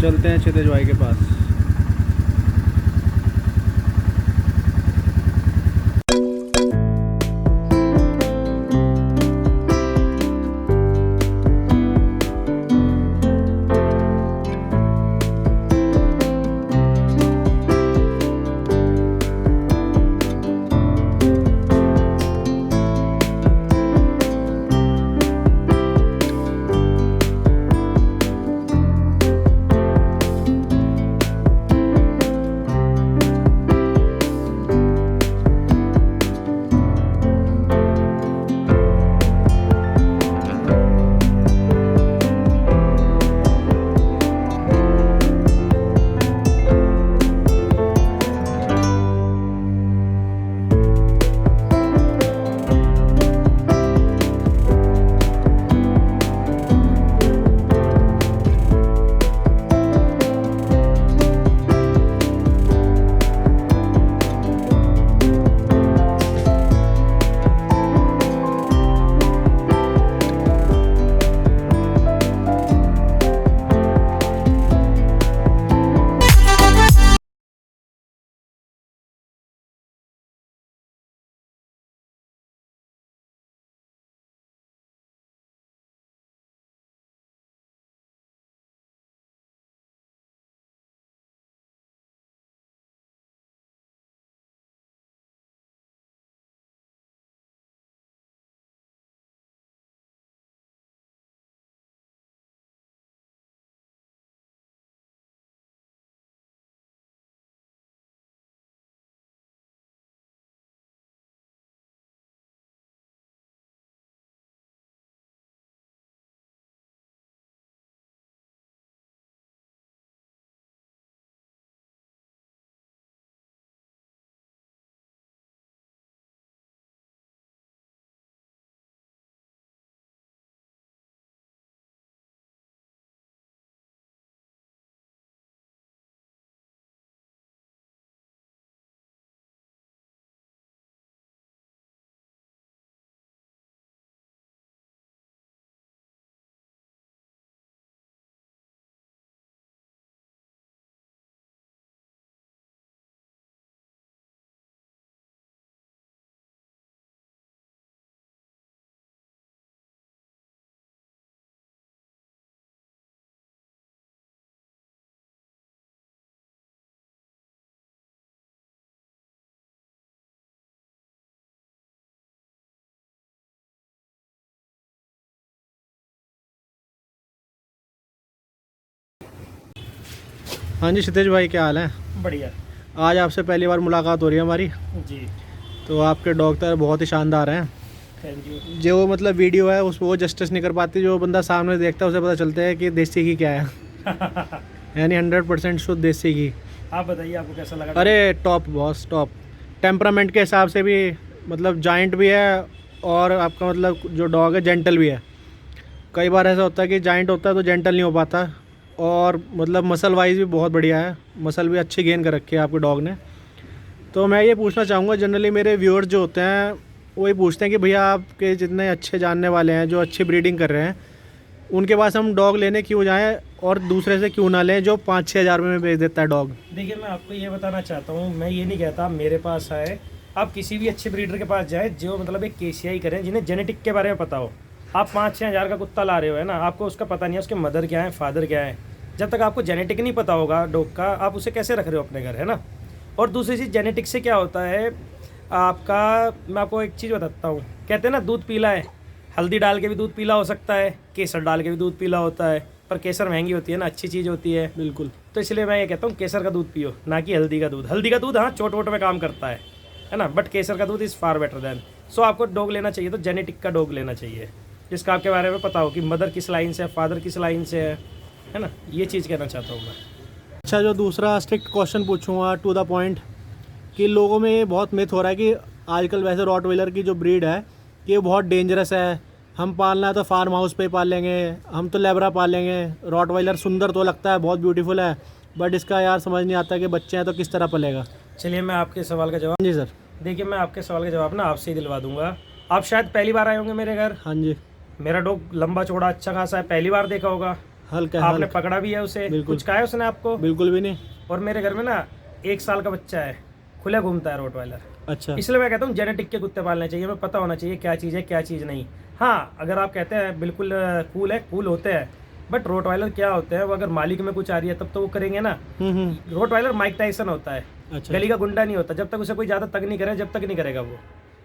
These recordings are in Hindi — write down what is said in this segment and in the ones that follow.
चलते हैं क्षितिज भाई के पास। हाँ जी क्षितिज भाई, क्या हाल है? बढ़िया। आज आपसे पहली बार मुलाकात हो रही है हमारी। जी, तो आपके डॉक्टर बहुत ही शानदार हैं। Thank you. जो मतलब वीडियो है उस वो जस्टिस नहीं कर पाती, जो बंदा सामने देखता है उसे पता चलता है कि देसी घी क्या है। यानी 100% शुद्ध देसी घी। आप बताइए, आपको कैसा लगा? अरे टॉप बॉस, टॉप। टेम्परामेंट के हिसाब से भी मतलब जाइंट भी है, और आपका मतलब जो डॉग है जेंटल भी है। कई बार ऐसा होता है कि जाइंट होता है तो जेंटल नहीं हो पाता, और मतलब मसल वाइज भी बहुत बढ़िया है। मसल भी अच्छी गेन कर रखी है आपके डॉग ने। तो मैं ये पूछना चाहूँगा, जनरली मेरे व्यूअर्स जो होते हैं वही पूछते हैं कि भैया आपके जितने अच्छे जानने वाले हैं जो अच्छी ब्रीडिंग कर रहे हैं, उनके पास हम डॉग लेने क्यों जाएं और दूसरे से क्यों ना लें जो 5-6 हज़ार में बेच देता है डॉग। देखिए, मैं आपको ये बताना चाहता हूँ, मैं ये नहीं कहता मेरे पास आए, आप किसी भी अच्छे ब्रीडर के पास जाए जो मतलब एक केसीआई करें, जिन्हें जेनेटिक के बारे में पता हो। आप 5-6 हज़ार का कुत्ता ला रहे हो, है ना, आपको उसका पता नहीं है उसके मदर क्या है, फादर क्या है। जब तक आपको जेनेटिक नहीं पता होगा डॉग का, आप उसे कैसे रख रहे हो अपने घर, है ना। और दूसरी चीज़, जेनेटिक से क्या होता है आपका, मैं आपको एक चीज़ बताता हूँ। कहते हैं ना, दूध पीला है, हल्दी डाल के भी दूध पीला हो सकता है, केसर डाल के भी दूध पीला होता है, पर केसर महंगी होती है ना, अच्छी चीज़ होती है। बिल्कुल। तो इसलिए मैं ये कहता हूँ केसर का दूध पियो, ना कि हल्दी का दूध। हल्दी का दूध हाँ चोट वोट में काम करता है ना, बट केसर का दूध इज़ फार बेटर देन। सो आपको डॉग लेना चाहिए तो जेनेटिक का डॉग लेना चाहिए, जिसका आपके बारे में पता हो कि मदर किस लाइन से है, फादर किस लाइन से है ना। ये चीज़ कहना चाहता हूँ मैं। अच्छा, जो दूसरा स्ट्रिक्ट क्वेश्चन पूछूंगा टू द पॉइंट, कि लोगों में ये बहुत मिथ हो रहा है कि आजकल वैसे रॉटवेलर की जो ब्रीड है कि ये बहुत डेंजरस है, हम पालना है तो फार्म हाउस पे ही पाल लेंगे, हम तो लेब्रा पाल लेंगे। रॉटवेलर सुंदर तो लगता है, बहुत ब्यूटीफुल है, बट इसका यार समझ नहीं आता कि बच्चे हैं तो किस तरह पलेगा। चलिए मैं आपके सवाल का जवाब, जी सर। देखिए मैं आपके सवाल का जवाब ना आपसे ही दिलवा दूंगा। आप शायद पहली बार आए होंगे मेरे घर। हाँ जी। मेरा डॉग लंबा चौड़ा अच्छा खासा है, पहली बार देखा होगा। हल्का है, आपने हल्का। पकड़ा भी है उसे, बिल्कुल। कुछ कहा है उसने आपको? बिल्कुल भी नहीं। और मेरे घर में ना 1 साल का बच्चा है, खुले घूमता है रोटवाइलर। अच्छा। इसलिए मैं कहता हूँ जेनेटिक के कुत्ते पालने चाहिए, हमें पता होना चाहिए क्या चीज़ है क्या चीज़ नहीं। हाँ, अगर आप कहते हैं बिल्कुल कूल है, कूल होते हैं, बट रोटवाइलर क्या होते हैं, वो अगर मालिक में कुछ आ रही है तब तो वो करेंगे ना। रोटवाइलर माइक टाइसन होता है, अच्छा। गली का गुंडा नहीं होता, जब तक उसे कोई ज़्यादा तंग नहीं करे जब तक नहीं करेगा वो,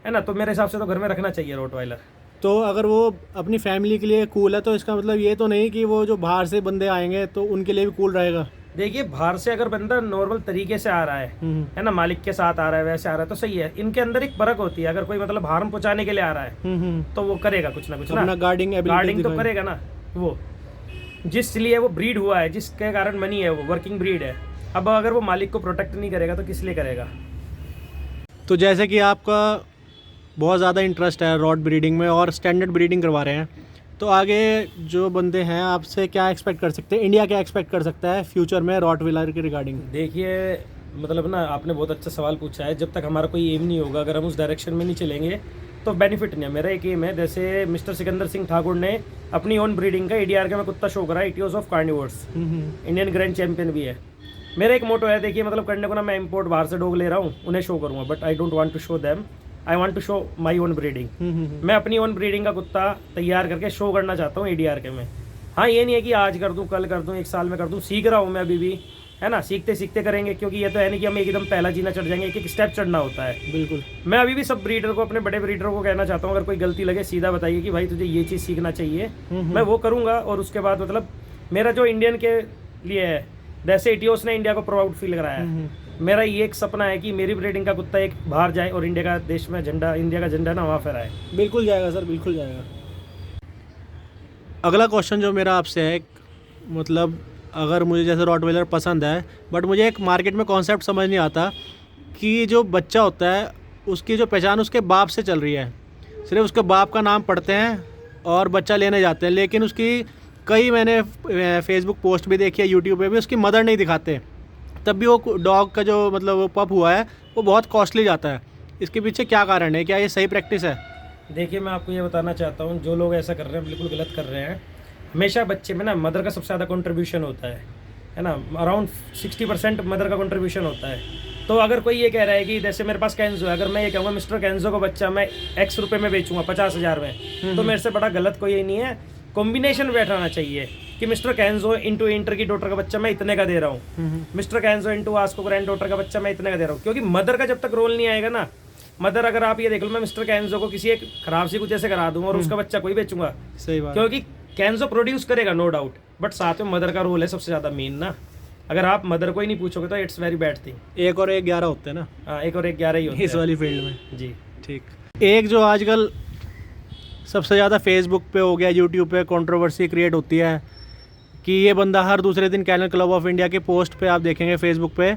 है ना। तो मेरे हिसाब से तो घर में रखना चाहिए रोटवाइलर। तो अगर वो अपनी फैमिली के लिए कूल है तो इसका मतलब ये तो नहीं कि वो जो बाहर से बंदे आएंगे तो उनके लिए भी कूल रहेगा। देखिए, बाहर से अगर बंदा नॉर्मल तरीके से आ रहा है ना, मालिक के साथ आ रहा है, वैसे आ रहा है तो सही है। इनके अंदर एक परख होती है, अगर कोई मतलब हार्म पहुंचाने के लिए आ रहा है तो वो करेगा कुछ ना कुछ ना, अपना गार्डिंग तो करेगा ना। वो जिस लिए वो ब्रीड हुआ है, जिसके कारण बनी है, वो वर्किंग ब्रीड है। अब अगर वो मालिक को प्रोटेक्ट नहीं करेगा तो किस लिए करेगा। तो जैसे कि आपका बहुत ज़्यादा इंटरेस्ट है रॉट ब्रीडिंग में और स्टैंडर्ड ब्रीडिंग करवा रहे हैं, तो आगे जो बंदे हैं आपसे क्या एक्सपेक्ट कर सकते हैं, इंडिया क्या एक्सपेक्ट कर सकता है फ्यूचर में रॉटविलर के रिगार्डिंग? देखिए, मतलब ना आपने बहुत अच्छा सवाल पूछा है। जब तक हमारा कोई एम नहीं होगा, अगर हम उस डायरेक्शन में नहीं चलेंगे तो बेनिफिट नहीं है। मेरा एक एम है, जैसे मिस्टर सिकंदर सिंह ठाकुर ने अपनी ओन ब्रीडिंग का एडीआर के में कुत्ता शो करा, Etios of carnivores, Indian grand champion भी है। मेरा एक मोटो है, देखिए मतलब करने को ना, मैं इंपोर्ट बाहर से डॉग ले रहा हूँ, उन्हें शो करूँगा, but I don't want to show them, I want to show my own breeding. मैं अपनी ओन ब्रीडिंग का कुत्ता तैयार करके शो करना चाहता हूँ एडीआर के में। हाँ, ये नहीं है कि आज कर दूँ, कल कर दूँ, 1 साल में कर दूँ, सीख रहा हूँ मैं अभी भी, है ना। सीखते सीखते करेंगे, क्योंकि ये तो है नहीं कि हम एकदम पहला जीना चढ़ जाएंगे, एक स्टेप चढ़ना होता है। बिल्कुल। मैं अभी भी सब ब्रीडर को, अपने बड़े ब्रीडर को कहना चाहता हूँ, अगर कोई गलती लगे सीधा बताइए कि भाई तुझे ये चीज़ सीखना चाहिए, मैं वो करूँगा। और उसके बाद मतलब मेरा जो इंडियन के लिए है, जैसे इटियोस ने इंडिया को प्राउड फील कराया है, मेरा ये एक सपना है कि मेरी ब्रीडिंग का कुत्ता एक बाहर जाए और इंडिया का, देश में झंडा, इंडिया का झंडा ना वहाँ फहराए। बिल्कुल जाएगा सर, बिल्कुल जाएगा। अगला क्वेश्चन जो मेरा आपसे है, मतलब अगर मुझे जैसे रॉटवेलर पसंद है, बट मुझे एक मार्केट में कॉन्सेप्ट समझ नहीं आता कि जो बच्चा होता है उसकी जो पहचान उसके बाप से चल रही है, सिर्फ उसके बाप का नाम पढ़ते हैं और बच्चा लेने जाते हैं, लेकिन उसकी कई मैंने फेसबुक पोस्ट भी देखी है, यूट्यूब पे भी, उसकी मदर नहीं दिखाते, तब भी वो डॉग का जो मतलब वो पप हुआ है वो बहुत कॉस्टली जाता है। इसके पीछे क्या कारण है, क्या ये सही प्रैक्टिस है? देखिए, मैं आपको ये बताना चाहता हूँ, जो लोग ऐसा कर रहे हैं बिल्कुल गलत कर रहे हैं। हमेशा बच्चे में ना मदर का सबसे ज़्यादा कंट्रीब्यूशन होता है ना, अराउंड 60% मदर का कंट्रीब्यूशन होता है। तो अगर कोई ये कह रहा है कि जैसे मेरे पास कैंजो है, अगर मैं ये कहूँगा मिस्टर कैंजो का बच्चा मैं X रुपये में बेचूंगा, 50,000 में, तो मेरे से बड़ा गलत कोई नहीं है। कॉम्बिनेशन बैठाना चाहिए कि मिस्टर कैंजो इंटू इंटर की डॉटर का बच्चा मैं इतने का दे रहा हूँ, मिस्टर कैंजो इंटू आस्को ग्रैंड डॉटर का बच्चा मैं इतने का दे रहा हूँ। क्योंकि मदर का जब तक रोल नहीं आएगा ना, मदर, अगर आप ये देख लो, मैं मिस्टर कैंजो को किसी एक खराब सी कुछ ऐसे करा दूंगा और उसका बच्चा कोई बेचूंगा, सही बात। क्योंकि कैंजो प्रोड्यूस करेगा नो डाउट, बट साथ में मदर का रोल है सबसे ज़्यादा मेन ना। अगर आप मदर को ही नहीं पूछोगे तो इट्स वेरी बैड थिंग। 1 और 1 11 होते हैं ना। हाँ, 1 और 1 11 ही होते इस हैं वाली फील्ड में। जी। ठीक। एक जो आजकल सबसे ज़्यादा फेसबुक पे हो गया, यूट्यूब पे कंट्रोवर्सी क्रिएट होती है कि ये बंदा हर दूसरे दिन कैनल क्लब ऑफ इंडिया के पोस्ट पे आप देखेंगे फेसबुक पे,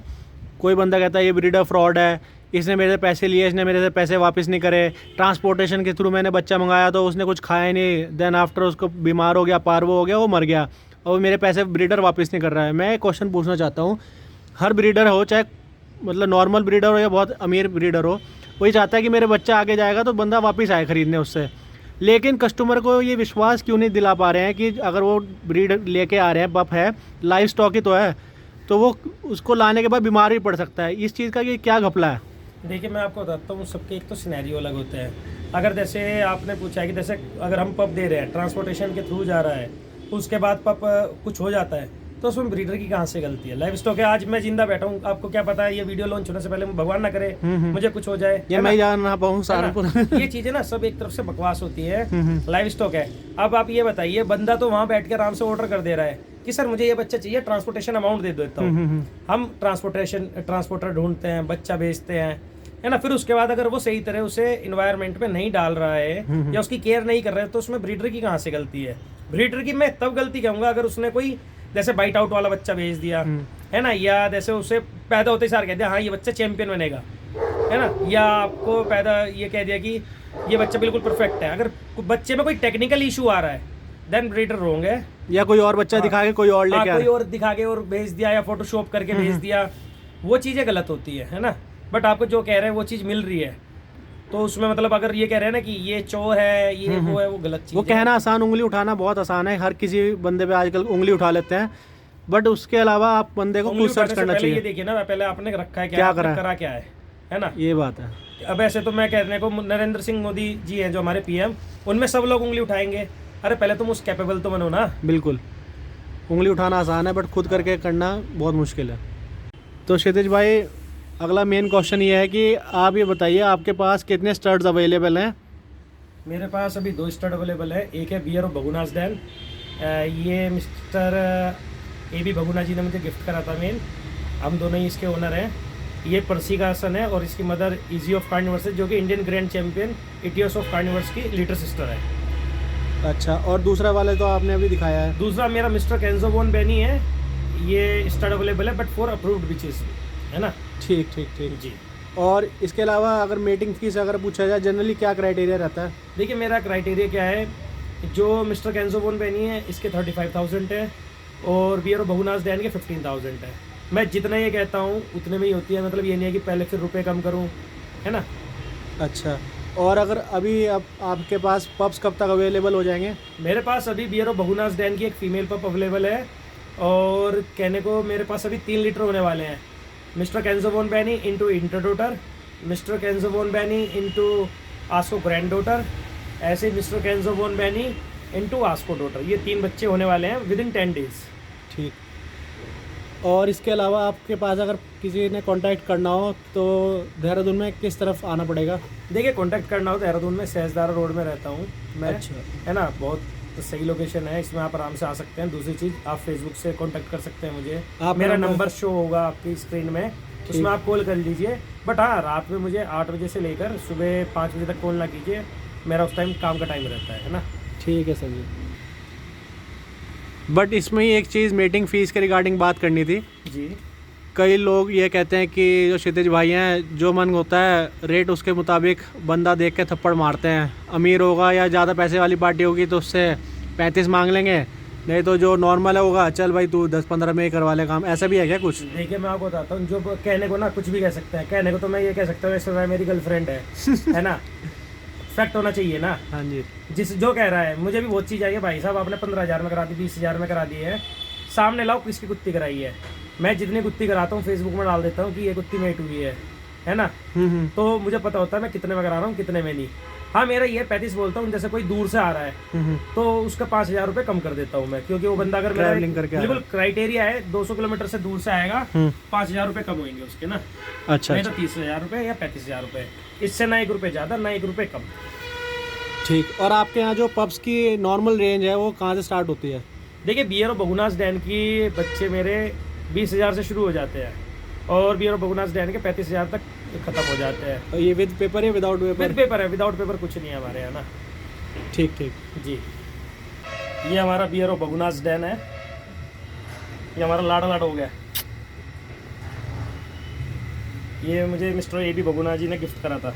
कोई बंदा कहता है ये ब्रीडर फ्रॉड है, इसने मेरे से पैसे लिए, इसने मेरे से पैसे वापस नहीं करे, ट्रांसपोर्टेशन के थ्रू मैंने बच्चा मंगाया तो उसने कुछ खाया नहीं, देन आफ्टर उसको बीमार हो गया, पार्वो हो गया, वो मर गया और मेरे पैसे ब्रीडर वापस नहीं कर रहा है। मैं एक क्वेश्चन पूछना चाहता हूँ, हर ब्रीडर हो, चाहे मतलब नॉर्मल ब्रीडर हो या बहुत अमीर ब्रीडर हो, वही चाहता है कि मेरे बच्चा आगे जाएगा तो बंदा वापस आए ख़रीदने उससे, लेकिन कस्टमर को ये विश्वास क्यों नहीं दिला पा रहे हैं कि अगर वो ब्रीड लेके आ रहे हैं, पप है, लाइव स्टॉक ही तो है, तो वो उसको लाने के बाद बीमार भी पड़ सकता है। इस चीज़ का ये क्या घपला है? देखिए, मैं आपको बताता हूँ, सबके एक तो सिनेरियो अलग होते हैं। अगर जैसे आपने पूछा है कि जैसे अगर हम पप दे रहे हैं, ट्रांसपोर्टेशन के थ्रू जा रहा है, उसके बाद पप कुछ हो जाता है, तो उसमें ब्रीडर की कहाँ से गलती है? लाइव स्टॉक है, आज मैं जिंदा बैठा हूँ, आपको क्या पता है ये वीडियो लॉन्च होने से पहले भगवान ना करे मुझे कुछ हो जाए, ये मैं जान ना पाऊँ सहारनपुर। ये चीजें ना सब एक तरफ से बकवास होती है। लाइव स्टॉक है। अब आप ये बताइए, बंदा तो वहाँ बैठ के आराम से ऑर्डर कर दे रहा है कि सर मुझे ये बच्चा चाहिए, ट्रांसपोर्टेशन अमाउंट दे देता हूँ। हम ट्रांसपोर्टर ढूंढते हैं, बच्चा बेचते हैं, है ना। फिर उसके बाद अगर वो सही तरह उसे इन्वायरमेंट में नहीं डाल रहा है या उसकी केयर नहीं कर रहा है, तो उसमें ब्रीडर की कहाँ से गलती है? ब्रीडर की मैं तब गलती कहूँगा अगर उसने कोई जैसे बाइट आउट वाला बच्चा भेज दिया, है ना, या जैसे उसे पैदा होते ही सार कह दिया हाँ ये बच्चा चैंपियन बनेगा, है ना, या आपको पैदा ये कह दिया कि ये बच्चा बिल्कुल परफेक्ट है। अगर बच्चे में कोई टेक्निकल इशू आ रहा है देन ब्रीडर रॉन्ग है। या कोई और बच्चा दिखा के कोई और लेके कोई और दिखा के और भेज दिया या फोटोशॉप करके भेज दिया, वो चीज़ें गलत होती है ना। बट आपको जो कह रहे हैं वो चीज़ मिल रही है। तो उसमें मतलब अगर ये कह रहे हैं ना कि ये चोर है, ये वो है, वो गलत चीज़ वो है। कहना आसान, उंगली उठाना बहुत आसान है, हर किसी बंदे पे आजकल उंगली उठा लेते हैं, बट उसके अलावा आप बंदे को उंगली खुद सर्च उठाने से करना पहले ये चाहिए। देखिए ना, पहले आपने रखा है क्या, क्या आपने करा है? करा क्या है ना। ये बात है। अब ऐसे तो मैं कहने को नरेंद्र सिंह मोदी जी हैं जो हमारे पीएम, उनमें सब लोग उंगली उठाएंगे। अरे पहले तुम उस कैपेबल तो बनो ना। बिल्कुल, उंगली उठाना आसान है, बट खुद करके करना बहुत मुश्किल है। तो क्षितिज भाई, अगला मेन क्वेश्चन ये है कि आप ये बताइए आपके पास कितने स्टड्स अवेलेबल हैं? मेरे पास अभी 2 स्टड अवेलेबल है। एक है बियर ऑफ बगुनास डैन, ये मिस्टर AB बगुना जी ने मुझे गिफ्ट करा था मेन, हम दोनों ही इसके ओनर हैं। ये परसी का आसन है और इसकी मदर इजी ऑफ कार्निवर्स है, जो कि Indian grand champion Etios of carnivores की लीडर सिस्टर है। अच्छा, और दूसरा वाले तो आपने अभी दिखाया है। दूसरा मेरा मिस्टर कैंजोबोन बैनी है, ये स्टड अवेलेबल है बट फॉर अप्रूव्ड बिचेस, है ना। ठीक ठीक ठीक जी। और इसके अलावा अगर मीटिंग फीस अगर पूछा जाए, जनरली क्या क्राइटेरिया रहता है? देखिए मेरा क्राइटेरिया क्या है, जो मिस्टर कैंजोबोन बैनी है इसके 35,000 है और बियर ऑफ बगुनास डैन के 15,000 है। मैं जितना ये कहता हूँ उतने में ही होती है, मतलब ये नहीं है कि पहले फिर रुपए कम करूँ, है ना। अच्छा, और अगर अभी आपके पास पब्स कब तक अवेलेबल हो जाएंगे? मेरे पास अभी बियर ऑफ बगुनास डैन की एक फीमेल पप अवेलेबल है और कहने को मेरे पास अभी 3 लीटर होने वाले हैं। मिस्टर कैंजोबोन बैनी इंटू इंटरडोटर, मिस्टर कैंजोबोन बैनी इंटू आस्को ग्रैंड डॉटर, ऐसे मिस्टर कैंजोबोन बैनी इंटू आस्को डॉटर, ये 3 बच्चे होने वाले हैं विद इन 10 डेज। ठीक। और इसके अलावा आपके पास अगर किसी ने कांटेक्ट करना हो तो देहरादून में किस तरफ आना पड़ेगा? देखिए कॉन्टैक्ट करना हो देहरादून में सहजदारा रोड में रहता हूँ मैं, अच्छा। है ना। बहुत सही लोकेशन है, इसमें आप आराम से आ सकते हैं। दूसरी चीज़, आप फेसबुक से कांटेक्ट कर सकते हैं मुझे, आप मेरा नंबर- नंबर शो होगा आपकी स्क्रीन में, उसमें आप कॉल कर लीजिए। बट हाँ, रात में मुझे 8 बजे से लेकर सुबह 5 बजे तक कॉल ना कीजिए, मेरा उस टाइम काम का टाइम रहता है ना। ठीक है सर जी। बट इसमें ही एक चीज़ मीटिंग फ़ीस के रिगार्डिंग बात करनी थी। जी। कई लोग ये कहते हैं कि जो क्षितिज भाई हैं, जो मन होता है रेट उसके मुताबिक बंदा देख के थप्पड़ मारते हैं। अमीर होगा या ज़्यादा पैसे वाली पार्टी होगी तो उससे 35 मांग लेंगे, नहीं तो जो नॉर्मल है होगा चल भाई तू 10-15 में ही करवा ले काम। ऐसा भी है क्या कुछ? देखिए मैं आपको बताता हूँ, जो कहने को ना कुछ भी कह सकते हैं, कहने को तो मैं ये कह सकता हूँ इस समय मेरी गर्लफ्रेंड है ना। फैक्ट होना चाहिए ना। हाँ जी। जिस जो कह रहा है, मुझे भी बहुत चीज़ आई है भाई साहब, आपने 15,000 में करा दी, 20,000 में करा दी है, सामने लाओ किसकी कुत्ती कराई है। मैं जितनी कुत्ती कराता हूँ फेसबुक में डाल देता हूँ कि ये कुत्ती मेट हुई है ना। तो मुझे पता होता है मैं कितने में करा रहा हूँ कितने में नहीं। हाँ मेरा ये 35 बोलता हूँ, जैसे कोई दूर से आ रहा है तो उसका 5,000 रुपये कम कर देता हूँ मैं, क्योंकि वो बंदा अगर मेरा ट्रैवलिंग करके आ बिल्कुल क्राइटेरिया है 200 किलोमीटर से दूर से आएगा, 5,000 रुपये कम होंगे उसके ना। अच्छा नहीं तो 30,000 रुपये या 35,000 रुपये, इससे ना 1 रुपये ज़्यादा ना 1 रुपये कम। ठीक। और आपके यहाँ जो पब्स की नॉर्मल रेंज है वो कहाँ से स्टार्ट होती है? देखिए बियर और बगुनास डैन की बच्चे मेरे 20,000 से शुरू हो जाते हैं और बियर और बगुनास डैन के 35,000 तक ख़त्म हो जाते हैं। और ये विद पेपर है विदाउट पेपर? विद पेपर है, विदाउट पेपर कुछ नहीं है हमारे यहाँ ना। ठीक ठीक जी। ये हमारा बियर और बगुनास डैन है, ये हमारा लाड़ा हो गया। ये मुझे मिस्टर AB बगुना जी ने गिफ्ट करा था।